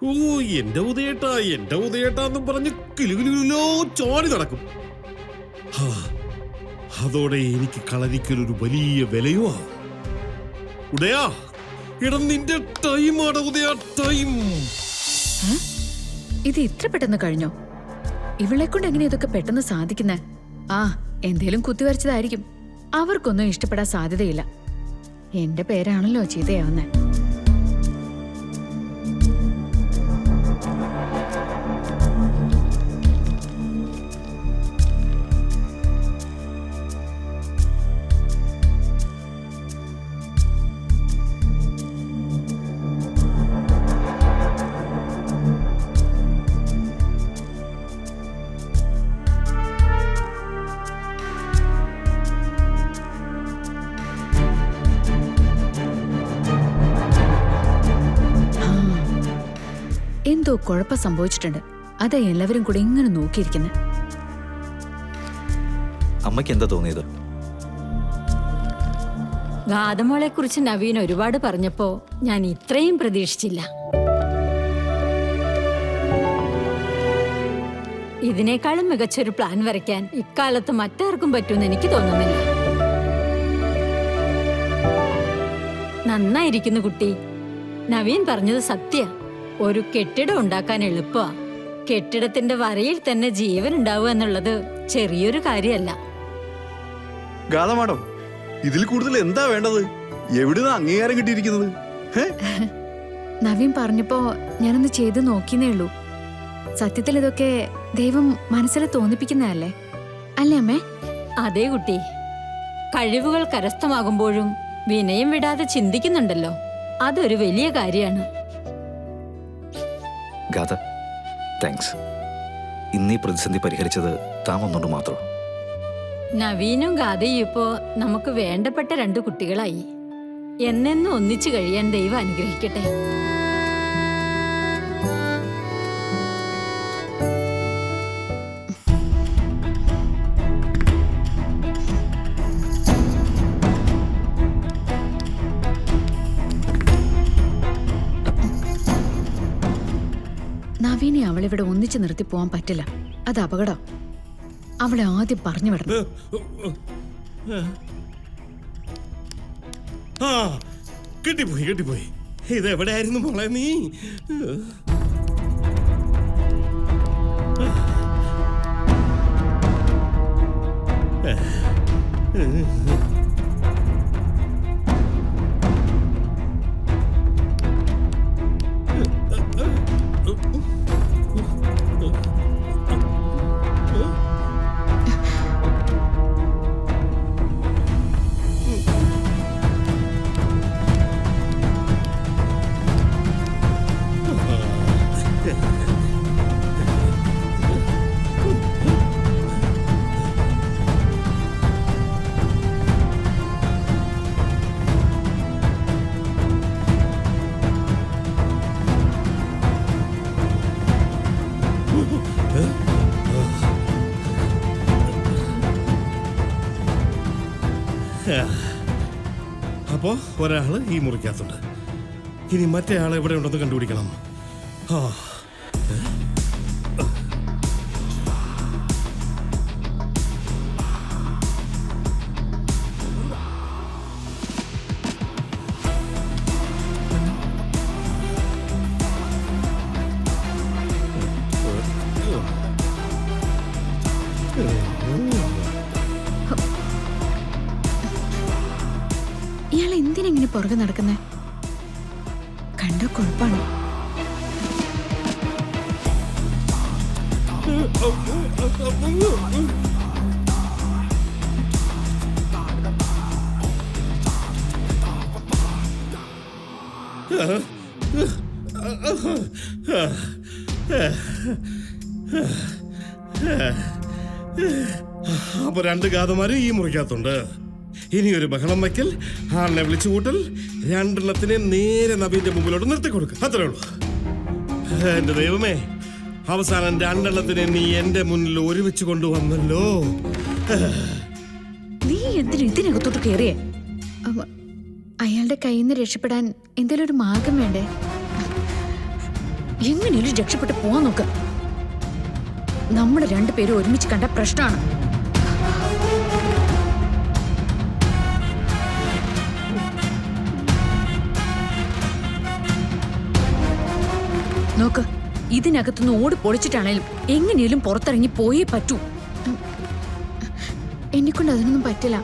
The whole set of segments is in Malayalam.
ഓ എന്റെ ഉദയേട്ടാന്നും പറഞ്ഞ് കിലുകിലോ ചോടി നടക്കും. അതോടെ എനിക്ക് കളരിക്കലൊരു വലിയ വിലയോ ആവും. ഉദയാ ഇടം നിന്റെ ടൈമാണ് ഉദയാ, ടൈം. ഇത് ഇത്ര പെട്ടെന്ന് കഴിഞ്ഞോ? ഇവളെ കൊണ്ട് എങ്ങനെ ഇതൊക്കെ പെട്ടെന്ന് സാധിക്കുന്നേ? എന്തേലും കുത്തിവരച്ചതായിരിക്കും. അവർക്കൊന്നും ഇഷ്ടപ്പെടാൻ സാധ്യതയില്ല. എന്റെ പേരാണല്ലോ ചീത്തയാവുന്നേ. എന്തോ കുഴപ്പം സംഭവിച്ചിട്ടുണ്ട്. അതാ എല്ലാവരും കൂടെ ഇങ്ങനെ നോക്കിയിരിക്കുന്നത്. അമ്മയ്ക്ക് എന്താ തോന്നിയത്? ഗാതമോളെ കുറിച്ച് നവീൻ ഒരുപാട് പറഞ്ഞപ്പോ ഞാൻ ഇത്രയും പ്രതീക്ഷിച്ചില്ല. ഇതിനേക്കാളും മികച്ചൊരു പ്ലാൻ വരയ്ക്കാൻ ഇക്കാലത്ത് മറ്റാർക്കും പറ്റുമെന്ന് എനിക്ക് തോന്നുന്നില്ല. നന്നായിരിക്കുന്നു കുട്ടി. നവീൻ പറഞ്ഞത് സത്യ. ഒരു കെട്ടിടം ഉണ്ടാക്കാൻ എളുപ്പമാ. കെട്ടിടത്തിന്റെ വരയിൽ തന്നെ ജീവൻ ഉണ്ടാവുക എന്നുള്ളത് ചെറിയൊരു കാര്യമല്ല. ഗാഥ മാഡം, ഇതിൽ കൂടുതൽ എന്താ വേണ്ടത്? എവിടുന്ന അംഗീകാരം കിട്ടിയിരിക്കുന്നത്? നവീൻ പറഞ്ഞപ്പോ ഞാനൊന്ന് ചെയ്ത് നോക്കിയേ ഉള്ളൂ. സത്യത്തിൽ ഇതൊക്കെ ദൈവം മനസ്സിൽ തോന്നിപ്പിക്കുന്നതല്ലേ, അല്ലേ അമ്മേ? അതേ കുട്ടി, കഴിവുകൾ കരസ്ഥമാകുമ്പോഴും വിനയം വിടാതെ ചിന്തിക്കുന്നുണ്ടല്ലോ, അതൊരു വലിയ കാര്യമാണ്. ഗാഥ, താങ്ക്സ്. ഇന്നീ പ്രതിസന്ധി പരിഹരിച്ചത് താൻ വന്നുകൊണ്ട് മാത്രം. നവീനും ഗാഥയും ഇപ്പോ നമുക്ക് വേണ്ടപ്പെട്ട 2 കുട്ടികളായി. എന്നെന്നും ഒന്നിച്ചു കഴിയാൻ ദൈവം അനുഗ്രഹിക്കട്ടെ. നവീനെ അവളിവിടെ ഒന്നിച്ചു നിർത്തി പോവാൻ പറ്റില്ല. അത് അപകടം. അവളെ ആദ്യം പറഞ്ഞു വിടണം. കിട്ടിപ്പോയി. ഇതെവിടെയായിരുന്നു മോളെ നീ? അപ്പോ ഒരാള് ഈ മുറിക്കകത്തുണ്ട്. ഇനി മറ്റേ ആളെ എവിടെ ഉണ്ടെന്ന് കണ്ടുപിടിക്കണം. ഇയാൾ എന്തിനെങ്ങനെ പുറകെ നടക്കുന്നേ? കണ്ട കുഴപ്പാണ്. അപ്പൊ 2 ഗാഥമാര് ഈ മുറിക്കകത്തുണ്ട്. ഇനിയൊരു ബഹളം വയ്ക്കൽ, ആളിനെ വിളിച്ചു കൂട്ടൽ, 2 നേരെ നബീന്റെ മുമ്പിലോട്ട് നിർത്തി കൊടുക്കുക. അത്രേ ഉള്ളൂ. എന്റെ ദൈവമേ, അവസാനം 2 നീ എന്റെ മുന്നിൽ ഒരുമിച്ച് കൊണ്ടുവന്നല്ലോ. നീ എന്തിനു ഇതിനകത്തോട്ട് കയറിയേ? അയാളുടെ കയ്യിൽ നിന്ന് രക്ഷപ്പെടാൻ എന്തെങ്കിലും ഒരു മാർഗം വേണ്ടേ? എങ്ങനെയും രക്ഷപ്പെട്ട് പോവാൻ നോക്ക്. നമ്മൾ രണ്ടുപേരും ഒരുമിച്ച് കണ്ട പ്രശ്നമാണ്. നോക്ക്, ഇതിനകത്തുനിന്ന് ഓടി പൊളിച്ചിട്ടാണേലും എങ്ങനെയും പുറത്തിറങ്ങി പോയേ പറ്റൂ. എന്നെക്കൊണ്ട് അതിനൊന്നും പറ്റില്ല.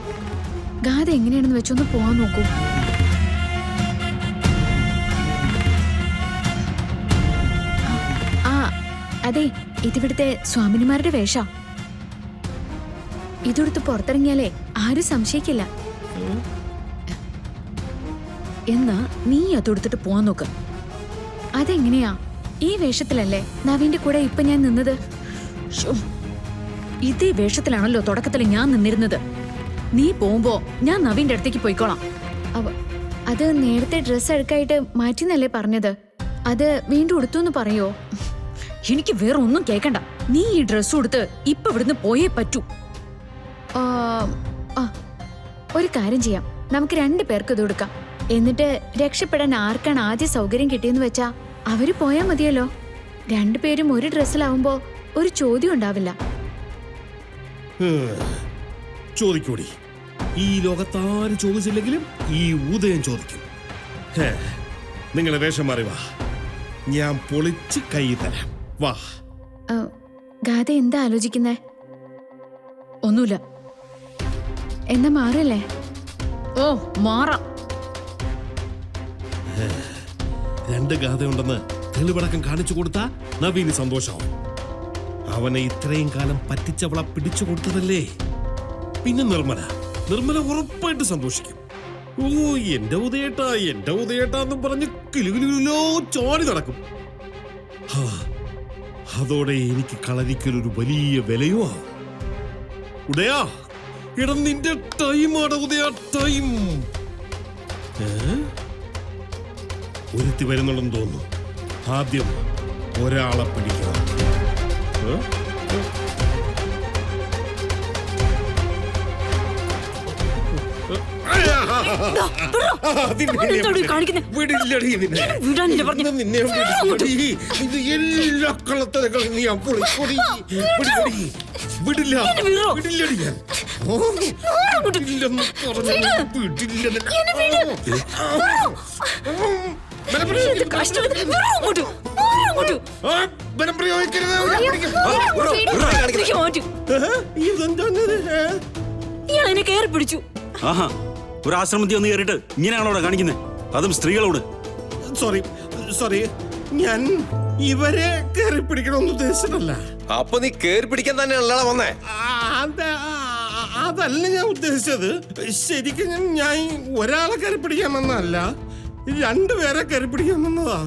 ഗാഥ എങ്ങനെയാണെന്ന് വെച്ചൊന്ന് പോവാൻ നോക്കൂ. ആ അതെ, ഇതിവിടുത്തെ സ്വാമിനിമാരുടെ വേഷ. ഇതെടുത്ത് പുറത്തിറങ്ങിയാലേ ആരും സംശയിക്കില്ല. എന്നാ നീ അതെടുത്തിട്ട് പോവാൻ നോക്ക്. അതെങ്ങനെയാ? ഈ വേഷത്തിലല്ലേ നവീന്റെ കൂടെ ഇപ്പൊ ഞാൻ നിന്നത്? ശ്ശോ, ഇതേ വേഷത്തിലാണല്ലോ തുടക്കത്തിൽ ഞാൻ നിന്നിരുന്നത്. നീ പോകുമ്പോ ഞാൻ നവീന്റെ അടുത്തേക്ക് പോയിക്കോളാം. അത് നേരത്തെ ഡ്രസ്സ് എടുക്കായിട്ട് മാറ്റിന്നല്ലേ പറഞ്ഞത്? അത് വീണ്ടും ഉടുത്തു എന്ന് പറയോ? എനിക്ക് വേറെ ഒന്നും കേക്കണ്ട. നീ ഈ ഡ്രസ്സ് ഉടുത്ത് ഇപ്പൊ ഇവിടുന്ന് പോയേ പറ്റൂ. ഒരു കാര്യം ചെയ്യാം, നമുക്ക് 2 പേർക്ക് ഇത് കൊടുക്കാം. എന്നിട്ട് രക്ഷപ്പെടാൻ ആർക്കാണ് ആദ്യ സൗകര്യം കിട്ടിയെന്ന് വെച്ചാ അവര് പോയാ മതിയല്ലോ. 2 പേരും ഒരു ഡ്രസ്സിലാവുമ്പോ ഒരു ചോദ്യം ഉണ്ടാവില്ല. ചോദിക്കൂടി. ഈ ലോകത്താരും ചോദിച്ചില്ലെങ്കിലും ഈ ഉദയം ചോദിക്കും. നിങ്ങളെ വേഷം മാറി വാ, ഞാൻ പൊളിച്ച് കൈ തരാം. വാ. ഗാഥ എന്താ ആലോചിക്കുന്നേ? ഒന്നുമില്ല. എന്നാ മാറല്ലേ? ഓ മാറാം. 2 ഗാഥയുണ്ടെന്ന് തെളിവടക്കം കാണിച്ചു കൊടുത്താ നവീന് സന്തോഷാവും. അവനെ ഇത്രയും കാലം പറ്റിച്ചവളെ പിടിച്ചു കൊടുത്തതല്ലേ. പിന്നെ നിർമ്മല ഉറപ്പായിട്ട് സന്തോഷിക്കും. ഓ എന്റെ ഉദയേട്ടാന്ന് പറഞ്ഞ് കിലുകിലോ ചോടി നടക്കും. അതോടെ എനിക്ക് കളരിക്കലൊരു വലിയ വിലയോ ആവും. ഉദയാ, ഇടം നിന്റെ ടൈമാണ് ഉദയ, ടൈം. ഒരുത്തി വരുന്നുണ്ടെന്ന് തോന്നുന്നു. ആദ്യം ഒരാളെ പിടിക്കണം. വിടില്ല. ഇയാളെന്നെ കേറി പിടിച്ചു. ആഹാ, ഒരു ആശ്രമത്തിൽ വന്ന് കയറിയിട്ട് ഇങ്ങനെയാണോ കാണിക്കുന്നത്? അതും സ്ത്രീകളോട്. സോറി, ഞാൻ ഇവരെ കയറി പിടിക്കണമെന്ന് ഉദ്ദേശിച്ചിട്ടല്ല. അപ്പൊ നീ കേറി പിടിക്കാൻ തന്നെയാണല്ലോ വന്നേ? അതല്ല ഞാൻ ഉദ്ദേശിച്ചത്. ശരിക്കും ഞാൻ ഒരാളെ കയറി പിടിക്കാൻ വന്നതല്ല, 2 പേരെ കയറി പിടിക്കാൻ വന്നതാ.